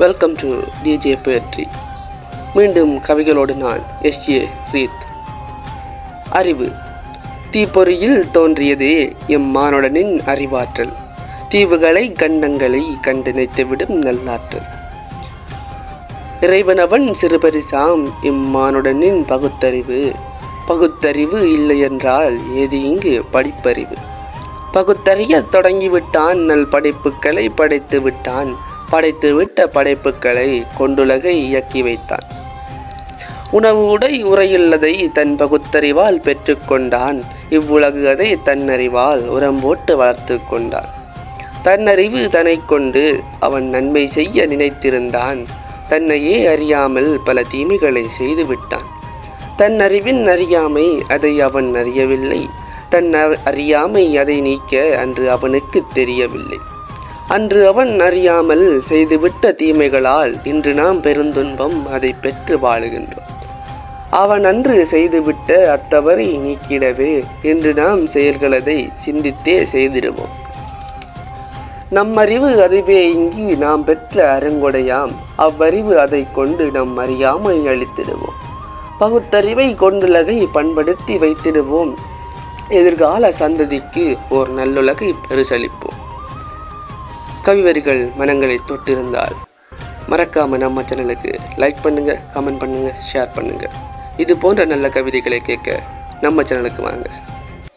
Welcome to DJ poetry. மீண்டும் கவிகளோடு நான் S A wreath. அறிவு. தீப்பொறியில் தோன்றியதே எம்மானுடனின் அறிவாற்றல். தீவுகளை கண்டங்களை கண்டிணைத்துவிடும் நல்லாற்றல். இறைவனவன் சிறுபரிசாம் இம்மானுடனின் பகுத்தறிவு. பகுத்தறிவு இல்லையென்றால் ஏது இங்கு படிப்பறிவு. பகுத்தறிய தொடங்கிவிட்டான், நல் படைப்புகளை படைத்து விட்டான். படைத்துவிட்ட படைப்புகளை கொண்டுலகை இயக்கி வைத்தான். உணவு உடை உரையுள்ளதை தன் பகுத்தறிவால் பெற்று கொண்டான். இவ்வுலகு அதை தன்னறிவால் உரம் போட்டு வளர்த்து கொண்டான். தன்னறிவு தன்னை கொண்டு அவன் நன்மை செய்ய நினைத்திருந்தான். தன்னையே அறியாமல் பல தீமைகளை செய்து விட்டான். தன்னறிவின் அறியாமை அதை அவன் அறியவில்லை. தன் அறியாமை அதை நீக்க அன்று அவனுக்கு தெரியவில்லை. அன்று அவன் அறியாமல் செய்துவிட்ட தீமைகளால் இன்று நாம் பெருந்துன்பம் அதை பெற்று வாழுகின்றோம். அவன் அன்று செய்துவிட்ட அத்தவறை நீக்கிடவே இன்று நாம் செயல்களதை சிந்தித்தே செய்திடுவோம். நம் அறிவு அதுவே இங்கு நாம் பெற்ற அருங்கொடையாம். அவ்வறிவு அதை கொண்டு நம் அறியாமை அளித்திடுவோம். பகுத்தறிவை கொண்டுலகை பண்படுத்தி வைத்திடுவோம். எதிர்கால சந்ததிக்கு ஓர் நல்லுலகை பரிசளிப்போம். கவிவரிகள் மனங்களை தொட்டிருந்தால் மறக்காமல் நம்ம சேனலுக்கு லைக் பண்ணுங்கள், கமெண்ட் பண்ணுங்கள், ஷேர் பண்ணுங்கள். இது போன்ற நல்ல கவிதைகளை கேட்க நம்ம சேனலுக்கு வாங்க.